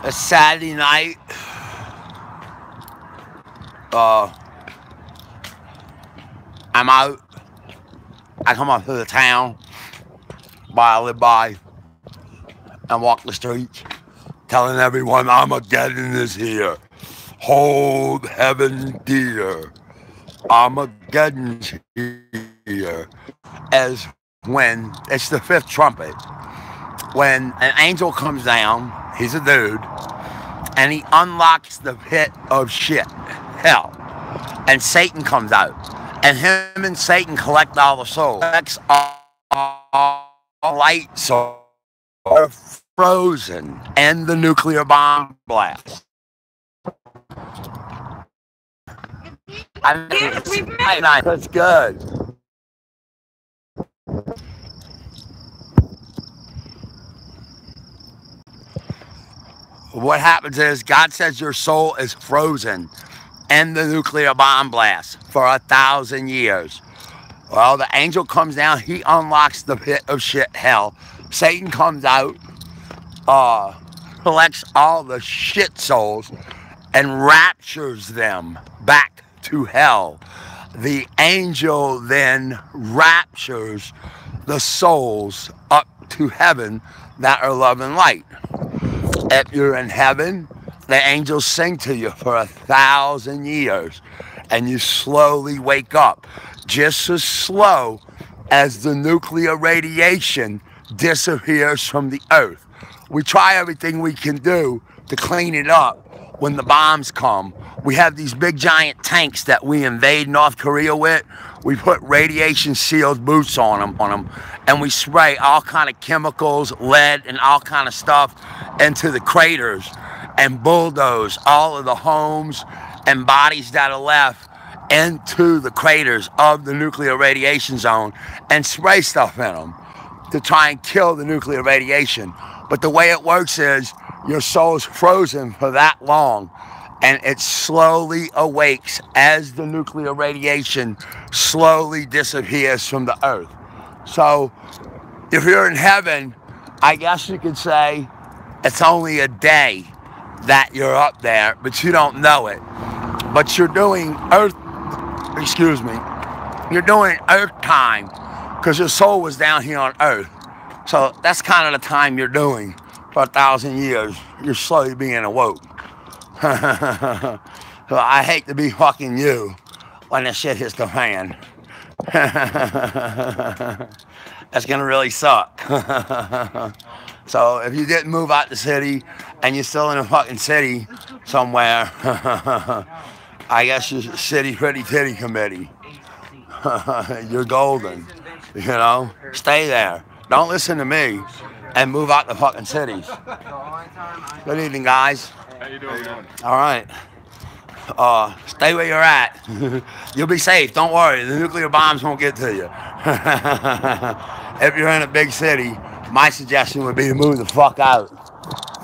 It's Saturday night. Uh, I'm out. I come up to the town where I live by and walk the streets, telling everyone Armageddon is here. Hold heaven dear. Armageddon's here. As when it's the fifth trumpet, when an angel comes down, he's a dude, and he unlocks the pit of shit, hell, and Satan comes out, and him and Satan collect all the souls, collects all light souls are frozen, and the nuclear bomb blast. I mean, that's good. What happens is God says your soul is frozen in the nuclear bomb blast for 1,000 years. Well, the angel comes down, he unlocks the pit of shit hell. Satan comes out, collects all the shit souls and raptures them back to hell. The angel then raptures the souls up to heaven that are love and light. If you're in heaven, the angels sing to you for 1,000 years, and you slowly wake up, just as slow as the nuclear radiation disappears from the earth. We try everything we can do to clean it up when the bombs come. We have these big giant tanks that we invade North Korea with. We put radiation sealed boots on them, and we spray all kind of chemicals, lead, and all kind of stuff into the craters and bulldoze all of the homes and bodies that are left into the craters of the nuclear radiation zone and spray stuff in them to try and kill the nuclear radiation. But the way it works is your soul's frozen for that long, and it slowly awakes as the nuclear radiation slowly disappears from the earth. So if you're in heaven, I guess you could say it's only a day that you're up there, but you don't know it. But you're doing you're doing earth time because your soul was down here on earth. So that's kind of the time you're doing for 1,000 years. You're slowly being awoke. So I hate to be fucking you when the shit hits the fan. That's gonna really suck. So if you didn't move out the city and you're still in a fucking city somewhere, I guess you're city pretty titty committee. You're golden, you know? Stay there. Don't listen to me and move out the fucking cities. Good evening, guys. How you doing? All right. Stay where you're at. You'll be safe. Don't worry. The nuclear bombs won't get to you. If you're in a big city, my suggestion would be to move the fuck out.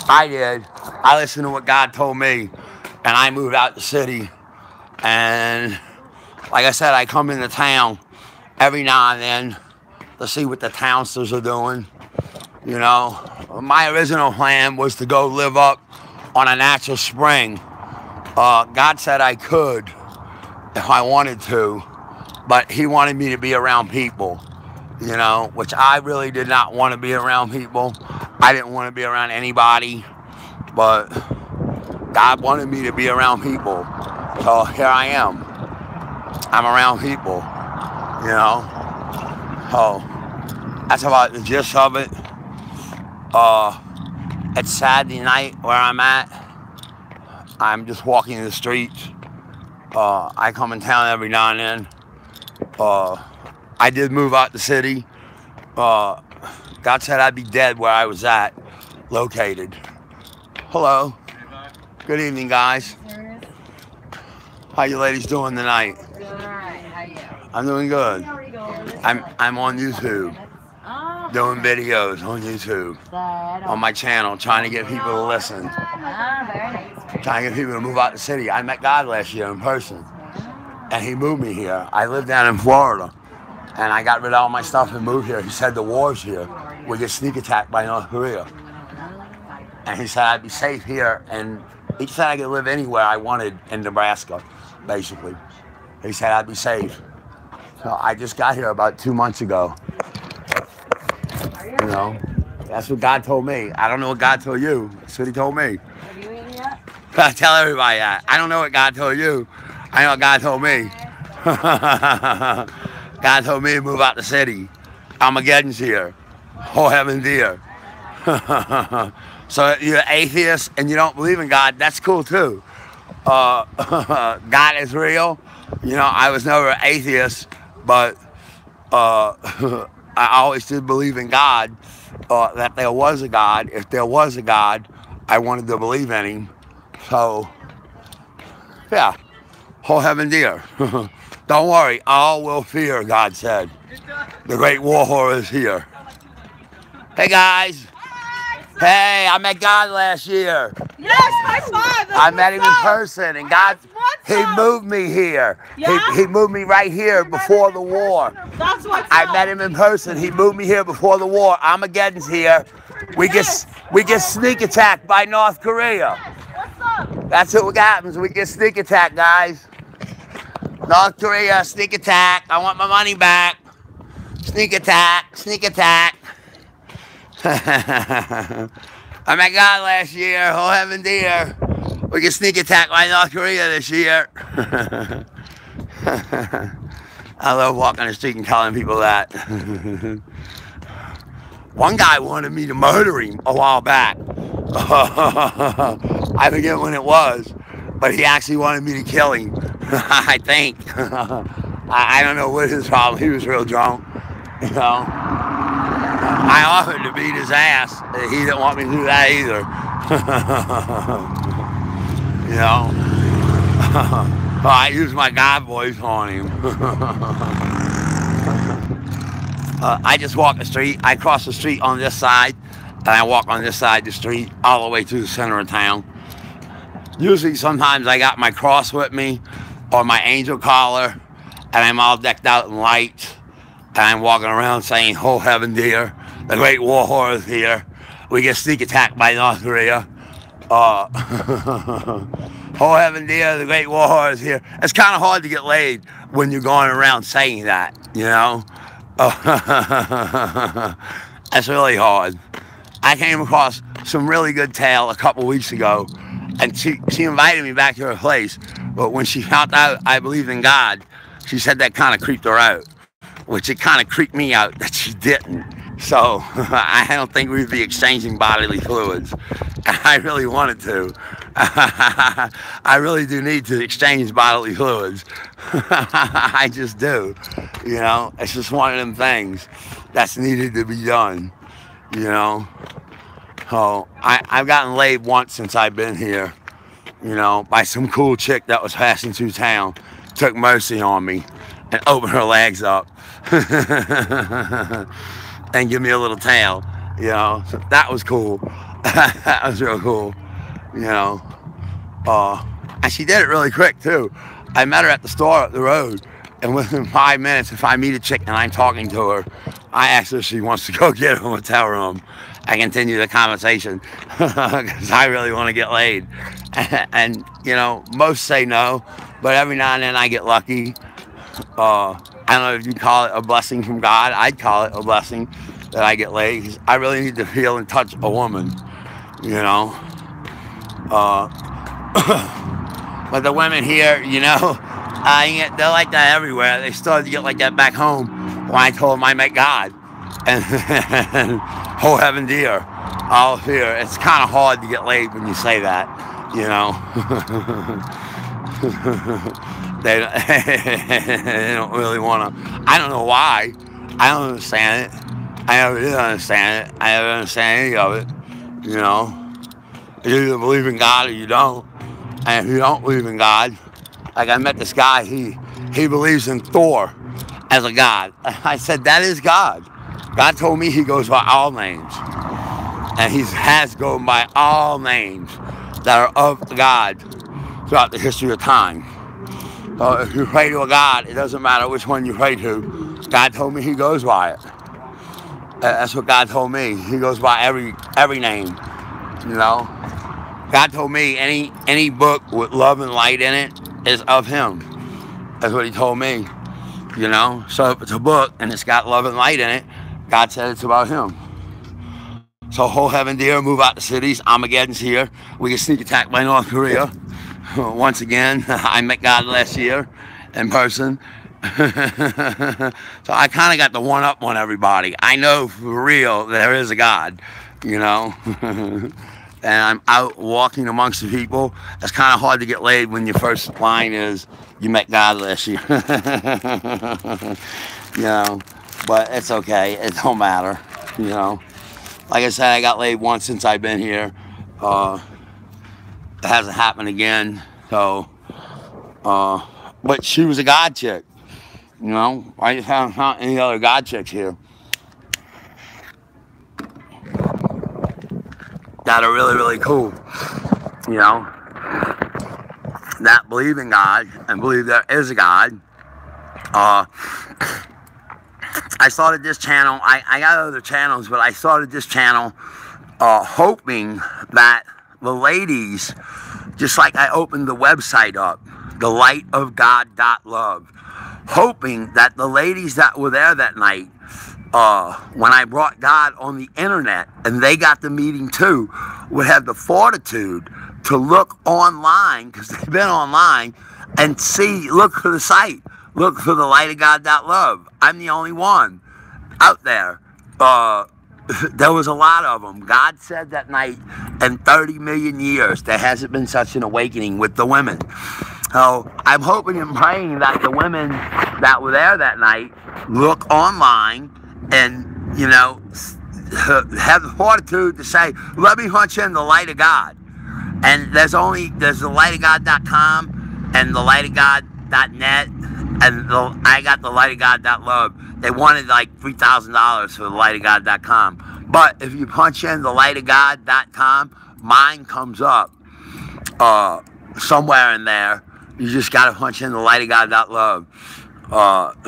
I did. I listened to what God told me, and I moved out the city. And like I said, I come into town every now and then to see what the townsters are doing. You know, my original plan was to go live up on a natural spring. God said I could if I wanted to, but he wanted me to be around people, you know, which I really did not want to be around people. I didn't want to be around anybody, but God wanted me to be around people. So here I am. I'm around people, you know. So that's about the gist of it. It's Saturday night where I'm at. I'm just walking the streets. I come in town every now and then. I did move out the city. God said I'd be dead where I was at, located. Hello. Good evening, guys. How you ladies doing tonight? Doing all right. How you? I'm doing good. I'm on YouTube. Doing videos on YouTube. On my channel, trying to get people to listen. Very nice. Trying to get people to move out the city. I met God last year in person, and he moved me here. I lived down in Florida, and I got rid of all my stuff and moved here. He said the war's here. We get sneak attacked by North Korea. And he said I'd be safe here, and he said I could live anywhere I wanted in Nebraska, basically. He said I'd be safe. So I just got here about 2 months ago. You know, that's what God told me. I don't know what God told you. That's what he told me. Have you eaten yet? I tell everybody that. I don't know what God told you. I know what God told me. God told me to move out the city. Armageddon's here. Whole heaven's here. So you're atheist and you don't believe in God, that's cool too. God is real. You know, I was never an atheist, but I always did believe in God, that there was a God. If there was a God, I wanted to believe in him. So, yeah, whole heaven dear. Don't worry, all will fear, God said. The great war horror is here. Hey guys. Hey, I met God last year. Yes, my father. I met him in person, and God, he moved me here. Yeah? He moved me right here before the war. That's what's I met him in person. He moved me here before the war. Armageddon's here. We get sneak attacked by North Korea. What's up? That's what happens. We get sneak attacked, guys. North Korea, sneak attack. I want my money back. Sneak attack, sneak attack. I met God last year. Whole heaven dear. We get sneak attacked by North Korea this year. I love walking the street and telling people that. One guy wanted me to murder him a while back. I forget when it was, but he actually wanted me to kill him. I think. I don't know what his problem. He was real drunk, you know. I offered to beat his ass. He didn't want me to do that either. You know. I used my God voice on him. I just walk the street. I cross the street on this side, and I walk on this side of the street all the way to the center of town. Usually, sometimes I got my cross with me or my angel collar, and I'm all decked out in lights, and I'm walking around saying, "Whole heaven dear, the great war horror is here. We get sneak attacked by North Korea. Whole heaven dear, the great war horror is here." It's kind of hard to get laid when you're going around saying that, you know. That's really hard. I came across some really good tale a couple weeks ago, and she invited me back to her place, but when she found out I believed in God, she said that kind of creeped her out, which it kind of creeped me out that she didn't. So I don't think we'd be exchanging bodily fluids. I really wanted to. I really do need to exchange bodily fluids. I just do. You know, it's just one of them things that's needed to be done. You know. So I've gotten laid once since I've been here. You know, by some cool chick that was passing through town. Took mercy on me and opened her legs up. And give me a little tail, you know. So that was cool. That was real cool, you know. And she did it really quick too. I met her at the store up the road, and within 5 minutes, if I meet a chick and I'm talking to her, I ask her if she wants to go get her in a hotel room. I continue the conversation because I really want to get laid. And you know, most say no, but every now and then I get lucky. I don't know if you call it a blessing from God. I'd call it a blessing that I get laid, because I really need to feel and touch a woman, you know. But the women here, you know, they're like that everywhere. They started to get like that back home when I told them I met God. And whole heaven dear, all here. It's kind of hard to get laid when you say that, you know. They don't really want to. I don't know why. I don't understand it. I never did understand it. I never understand any of it. You know, you either believe in God or you don't. And if you don't believe in God, like I met this guy, he believes in Thor as a god. I said, that is God. God told me he goes by all names. And he has gone by all names that are of God throughout the history of time. So if you pray to a God, it doesn't matter which one you pray to. God told me he goes by it. That's what God told me. He goes by every name. You know, God told me any book with love and light in it is of Him. That's what He told me. You know, so if it's a book and it's got love and light in it, God said it's about Him. So whole heaven dear, move out the cities. Armageddon's here. We get sneak attacked by North Korea. Once again, I met God last year in person. So I kind of got the one up on everybody. I know for real there is a God, you know. And I'm out walking amongst the people. It's kind of hard to get laid when your first line is, you met God last year. You know, but it's okay. It don't matter, you know. Like I said, I got laid once since I've been here. It hasn't happened again. So, but she was a God chick. You know, I just haven't found any other God chicks here that are really, really cool. You know, that believe in God and believe there is a God. I started this channel. I got other channels, but I started this channel hoping that the ladies, just like I opened the website up, thelightofgod.love, hoping that the ladies that were there that night, when I brought God on the internet and they got the meeting too, would have the fortitude to look online, because they've been online, and see, look for the site. Look for the lightofgod.love. I'm the only one out there. There was a lot of them. God said that night, in 30 million years, there hasn't been such an awakening with the women. So I'm hoping and praying that the women that were there that night look online and, you know, have the fortitude to say, let me punch in the light of God. And there's the lightofgod.com and the lightofgod.net. And I got the lightofgod.love. They wanted like $3,000 for the lightofgod.com. But if you punch in the lightofgod.com, mine comes up somewhere in there. You just got to punch in the lightofgod.love.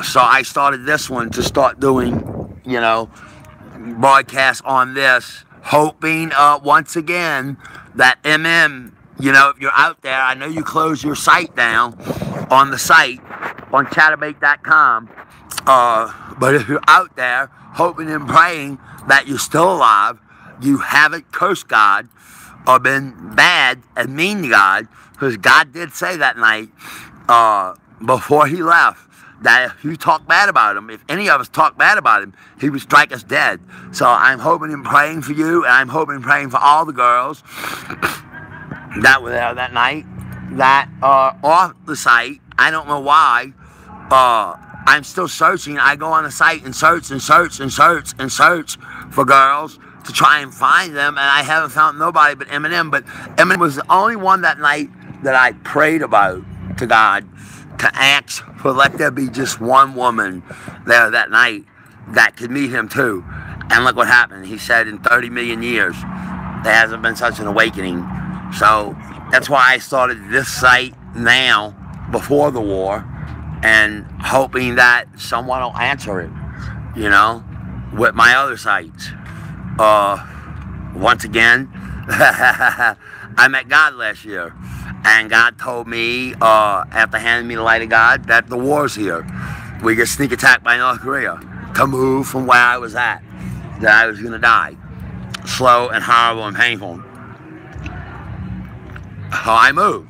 So I started this one to start doing, you know, broadcasts on this, hoping once again that you know, if you're out there, I know you closed your site down on the site, on Chaturbate.com, but if you're out there hoping and praying that you're still alive, you haven't cursed God or been bad and mean to God, because God did say that night before He left that if you talk bad about Him, if any of us talk bad about Him, He would strike us dead. So I'm hoping and praying for you, and I'm hoping and praying for all the girls that were there that night that are off the site. I don't know why. I'm still searching. I go on the site and search and search and search and search for girls to try and find them, and I haven't found nobody but Eminem. But Eminem was the only one that night that I prayed about to God to ask for, let there be just one woman there that night that could meet Him too. And look what happened. He said in 30 million years there hasn't been such an awakening. So that's why I started this site now, before the war, and hoping that someone will answer it, you know, with my other sites. Once again, I met God last year, and God told me, after handing me the light of God, that the war's here. We get sneak attacked by North Korea, to move from where I was at, that I was going to die. Slow and horrible and painful. So I moved.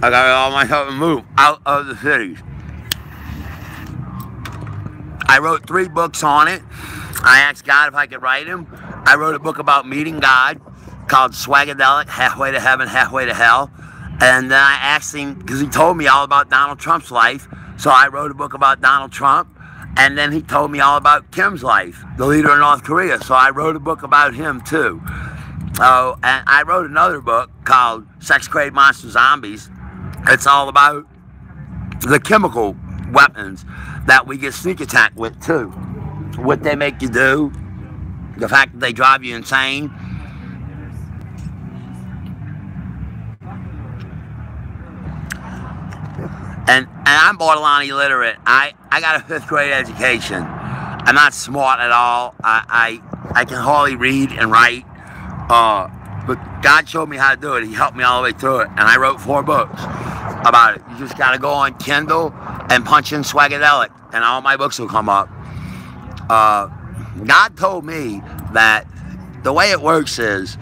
I got all myself and moved out of the cities. I wrote 3 books on it. I asked God if I could write them. I wrote a book about meeting God called Swagadelic, Halfway to Heaven, Halfway to Hell. And then I asked Him, because He told me all about Donald Trump's life, so I wrote a book about Donald Trump. And then He told me all about Kim's life, the leader of North Korea, so I wrote a book about him too. Oh, and I wrote another book called Sex Crave Monster Zombies. It's all about the chemical weapons that we get sneak attacked with too. What they make you do, the fact that they drive you insane. And I'm borderline illiterate. I got a 5th grade education. I'm not smart at all. I can hardly read and write. But God showed me how to do it. He helped me all the way through it. And I wrote 4 books about it. You just got to go on Kindle and punch in Swagadelic, and all my books will come up. God told me that the way it works is,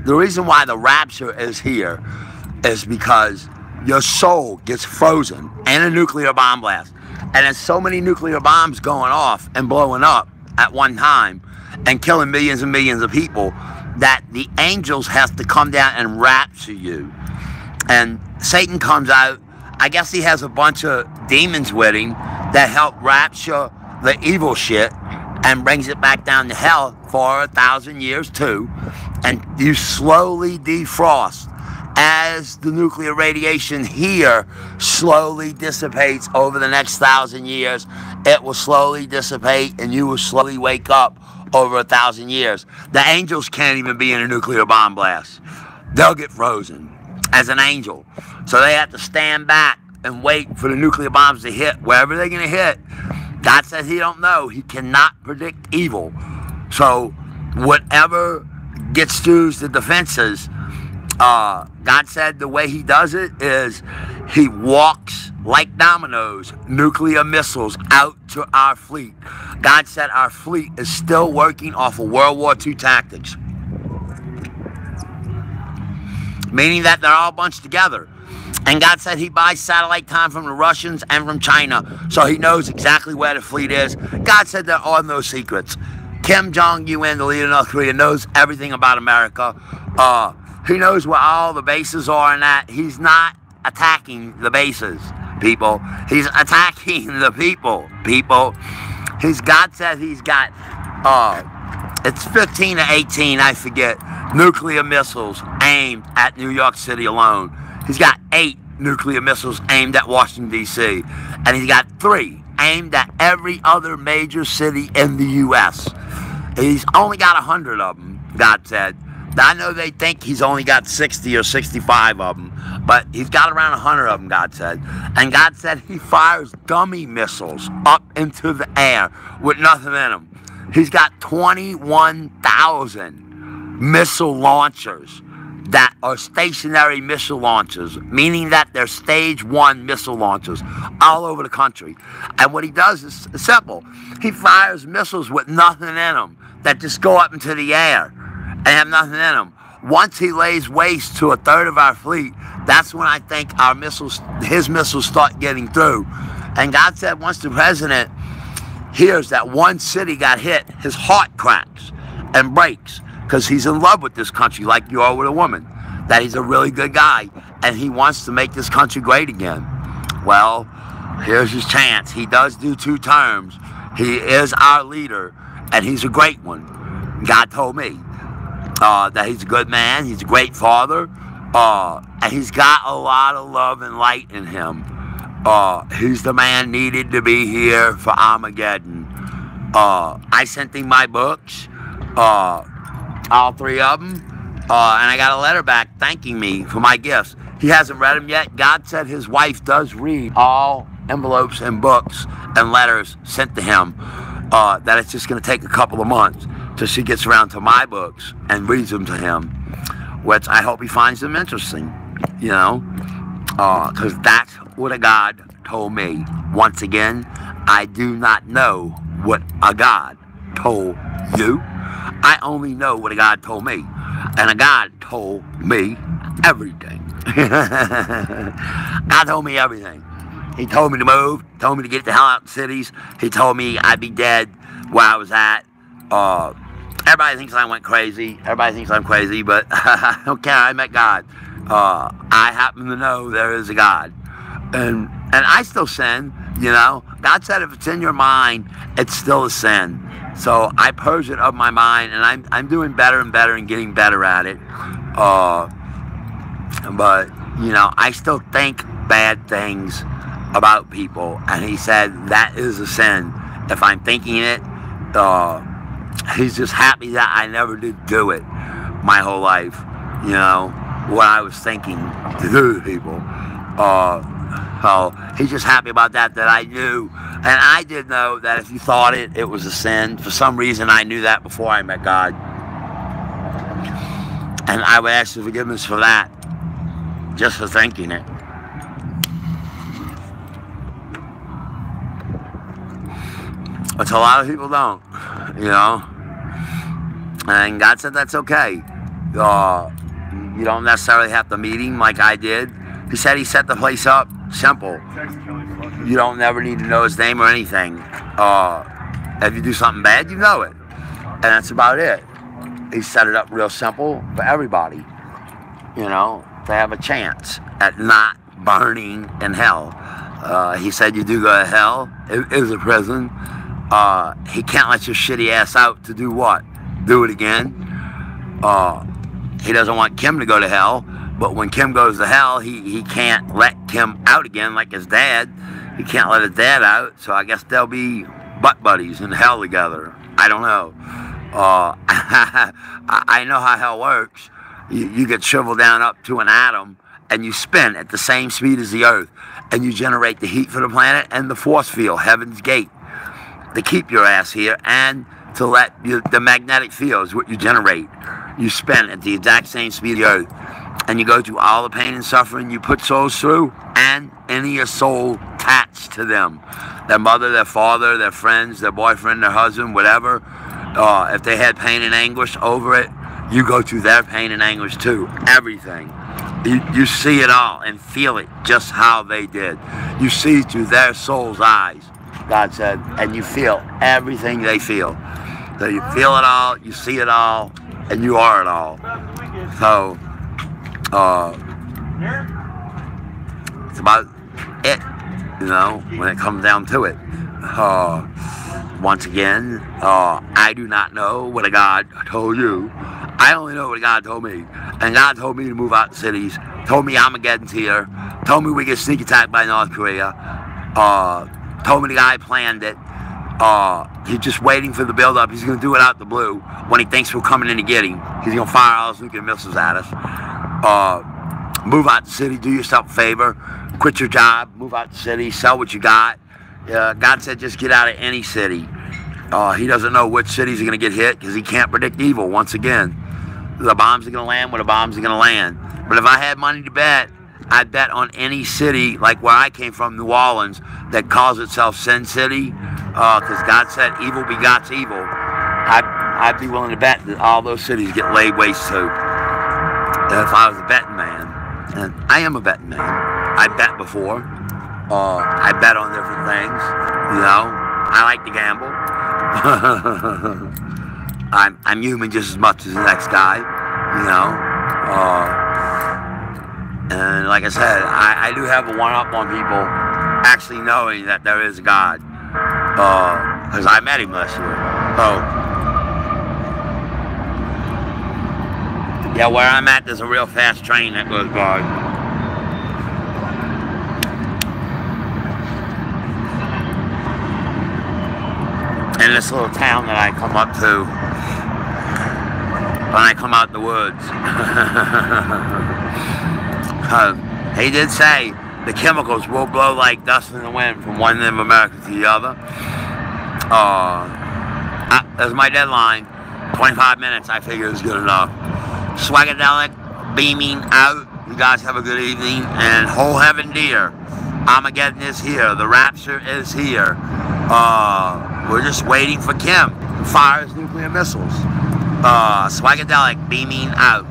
the reason why the rapture is here is because your soul gets frozen in a nuclear bomb blast. And there's so many nuclear bombs going off and blowing up at one time and killing millions and millions of people that the angels have to come down and rapture you. And Satan comes out. I guess he has a bunch of demons with him that help rapture the evil shit and brings it back down to hell for 1,000 years too. And you slowly defrost as the nuclear radiation here slowly dissipates over the next 1,000 years. It will slowly dissipate and you will slowly wake up over 1,000 years. The angels can't even be in a nuclear bomb blast. They'll get frozen as an angel. So they have to stand back and wait for the nuclear bombs to hit wherever they're going to hit. God says he don't know. He cannot predict evil. So whatever gets through the defenses, God said the way he does it is he walks like dominoes, nuclear missiles out to our fleet. God said our fleet is still working off of World War II tactics. Meaning that they're all bunched together. And God said he buys satellite time from the Russians and from China, so he knows exactly where the fleet is. God said there are no secrets. Kim Jong-un, the leader of North Korea, knows everything about America. He knows where all the bases are and that. He's not attacking the bases, people. He's attacking the people, people. God said he's got, it's 15 to 18, I forget, nuclear missiles aimed at New York City alone. He's got 8 nuclear missiles aimed at Washington, D.C. And he's got 3 aimed at every other major city in the U.S. He's only got 100 of them, God said. I know they think he's only got 60 or 65 of them, but he's got around 100 of them, God said. And God said he fires dummy missiles up into the air with nothing in them. He's got 21,000 missile launchers that are stationary missile launchers, meaning that they're stage 1 missile launchers all over the country. And what he does is simple. He fires missiles with nothing in them that just go up into the air and have nothing in them. Once he lays waste to 1/3 of our fleet, that's when I think our missiles, his missiles, start getting through. And God said once the president hears that one city got hit, his heart cracks and breaks, because he's in love with this country like you are with a woman, that he's a really good guy, and he wants to make this country great again. Well, here's his chance. He does do 2 terms. He is our leader, and he's a great one. God told me that he's a good man, he's a great father, and he's got a lot of love and light in him. He's the man needed to be here for Armageddon. I sent him my books, all 3 of them, and I got a letter back thanking me for my gifts. He hasn't read them yet. God said his wife does read all envelopes and books and letters sent to him, that it's just going to take a couple of months till she gets around to my books and reads them to him, which I hope he finds them interesting, you know, because that's what a God told me. Once again, I do not know what a God told you. I only know what a God told me. And a God told me everything. God told me everything. He told me to move, told me to get the hell out of cities. He told me I'd be dead where I was at. Everybody thinks I went crazy. Everybody thinks I'm crazy, but I don't care. I met God. I happen to know there is a God. And I still sin, you know. God said if it's in your mind, it's still a sin. So I purge it of my mind, and I'm doing better and better and getting better at it. But, you know, I still think bad things about people. And he said that is a sin. If I'm thinking it, he's just happy that I never did do it my whole life. You know, what I was thinking to do to people. So he's just happy about that I knew. And I did know that if you thought it was a sin. For some reason, I knew that before I met God. And I would ask for forgiveness for that, just for thinking it. Which a lot of people don't, you know. And God said that's okay. You don't necessarily have to meet him like I did. He said he set the place up simple. You don't never need to know his name or anything. If you do something bad, you know it. And that's about it. He set it up real simple for everybody, you know, to have a chance at not burning in hell. He said you do go to hell. It is a prison. He can't let your shitty ass out to do what? Do it again. He doesn't want Kim to go to hell, but when Kim goes to hell, he can't let Kim out again like his dad. He can't let his dad out, so I guess they'll be butt buddies in hell together. I don't know. I know how hell works. You get shriveled down up to an atom, and you spin at the same speed as the Earth, and you generate the heat for the planet and the force field, Heaven's Gate, to keep your ass here and to let the magnetic field is what you generate. You spin at the exact same speed of the Earth, and you go through all the pain and suffering you put souls through, and any of your soul attached to them, their mother, their father, their friends, their boyfriend, their husband, whatever. If they had pain and anguish over it, you go through their pain and anguish too. Everything. You see it all and feel it just how they did. You see through their soul's eyes, God said, and you feel everything they feel. So you feel it all, you see it all, and you are it all. So, it's about it, you know, when it comes down to it. Once again, I do not know what a God told you. I only know what God told me. And God told me to move out the cities, told me Armageddon's here, told me we get sneak attacked by North Korea, told me the guy planned it. He's just waiting for the build-up. He's going to do it out the blue. When he thinks we're coming in to get him, he's going to fire all his nuclear missiles at us. Move out the city, do yourself a favor, quit your job, move out the city, sell what you got. God said just get out of any city. He doesn't know which cities are going to get hit because he can't predict evil once again. The bombs are going to land where the bombs are going to land. But if I had money to bet, I'd bet on any city, like where I came from, New Orleans, that calls itself Sin City, because God said evil begots evil. I'd be willing to bet that all those cities get laid waste to. If I was a betting man, and I am a betting man. I bet before. I bet on different things, you know. I like to gamble. I'm human just as much as the next guy, you know. And like I said, I do have a one-up on people actually knowing that there is a God. Because I met him last year. Yeah, where I'm at, there's a real fast train that goes by. In this little town that I come up to when I come out in the woods. He did say the chemicals will blow like dust in the wind from one end of America to the other. That's my deadline. 25 minutes, I figure, is good enough. Swagadelic beaming out. You guys have a good evening. And whole heaven dear. Armageddon is here. The rapture is here. We're just waiting for Kim to fire his nuclear missiles. Swagadelic beaming out.